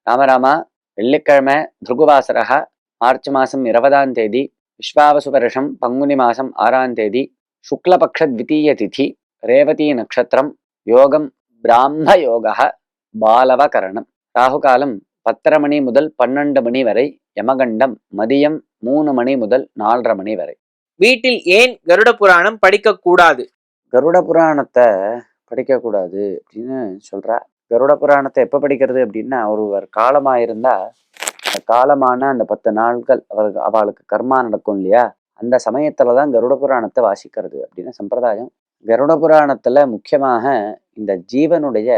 ராமராமா, வெள்ளிக்கிழமை பிருகுவாசரக மார்ச் மாசம் 20ஆம் தேதி, விஸ்வாவசு வருஷம் பங்குனி மாசம் 6ஆம் தேதி, சுக்லபக்ஷ த்விதீய திதி, ரேவதி நட்சத்திரம், யோகம் பிராம யோக, பாலவகரணம். ராகுகாலம் 10:30 மணி முதல் 12 மணி வரை, யமகண்டம் மதியம் 3 மணி முதல் 4:30 மணி வரை. வீட்டில் ஏன் கருட புராணம் படிக்க கூடாது? கருட புராணத்தை படிக்கக்கூடாது அப்படின்னு சொல்றா. கருட புராணத்தை எப்ப படிக்கிறது அப்படின்னா, ஒருவர் காலமாயிருந்தா அந்த காலமான அந்த 10 நாட்கள் அவளுக்கு கர்மா நடக்கும் இல்லையா, அந்த சமயத்துலதான் கருட புராணத்தை வாசிக்கிறது அப்படின்னு சம்பிரதாயம். கருட புராணத்துல முக்கியமாக இந்த ஜீவனுடைய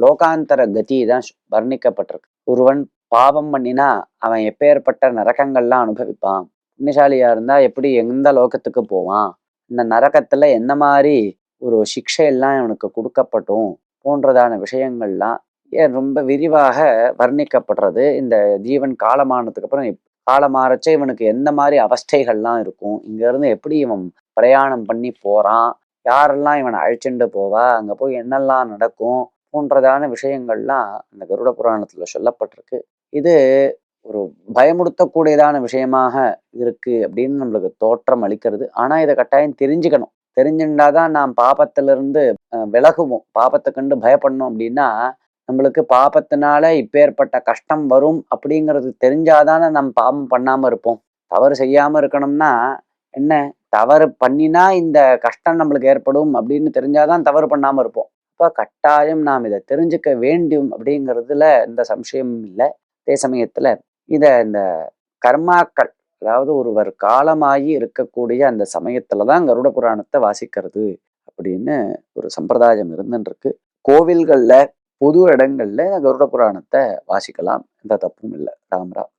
லோகாந்தர கதி தான் வர்ணிக்கப்பட்டிருக்கு. ஒருவன் பாவம் பண்ணினா அவன் எப்பேற்பட்ட நரகங்கள்லாம் அனுபவிப்பான், புண்ணியசாலியா இருந்தா எப்படி எந்த லோகத்துக்கு போவான், இந்த நரகத்துல என்ன மாதிரி ஒரு சிக்ஷையெல்லாம் இவனுக்கு கொடுக்கப்பட்டும் போன்றதான விஷயங்கள்லாம் ரொம்ப விரிவாக வர்ணிக்கப்படுறது. இந்த ஜீவன் காலமானதுக்கு அப்புறம் காலமாறச்சே இவனுக்கு எந்த மாதிரி அவஸ்தைகள்லாம் இருக்கும், இங்க இருந்து எப்படி இவன் பிரயாணம் பண்ணி போறான், யாரெல்லாம் இவனை அழைச்சிட்டு போவா, அங்க போய் என்னெல்லாம் நடக்கும் போன்றதான விஷயங்கள்லாம் அந்த கருட புராணத்துல சொல்லப்பட்டிருக்கு. இது ஒரு பயமுடுத்தக்கூடியதான விஷயமாக இருக்கு அப்படின்னு நம்மளுக்கு தோற்றம் அளிக்கிறது. ஆனா இதை கட்டாயம் தெரிஞ்சுக்கணும். தெரிஞ்சுட்டாதான் நாம் பாபத்திலிருந்து விலகுவோம். பாபத்தை கண்டு பயப்படணும் அப்படின்னா, நம்மளுக்கு பாபத்தினால இப்பேற்பட்ட கஷ்டம் வரும் அப்படிங்கிறது தெரிஞ்சாதானே நம்ம பாவம் பண்ணாம இருப்போம். தவறு செய்யாம இருக்கணும்னா என்ன, தவறு பண்ணினா இந்த கஷ்டம் நம்மளுக்கு ஏற்படும் அப்படின்னு தெரிஞ்சாதான் தவறு பண்ணாம இருப்போம். அப்ப கட்டாயம் நாம் இதை தெரிஞ்சுக்க வேண்டும் அப்படிங்கிறதுல எந்த சம்சயமும் இல்லை. அதே சமயத்துல இந்த கர்மாக்கள், அதாவது ஒருவர் காலமாகி இருக்கக்கூடிய அந்த சமயத்துலதான் கருட புராணத்தை வாசிக்கிறது அப்படின்னு ஒரு சம்பிரதாயம் இருந்துருக்கு. கோவில்கள்ல பொது இடங்கள்ல கருட புராணத்தை வாசிக்கலாம், எந்த தப்பும் இல்லை. ராம்ராம்.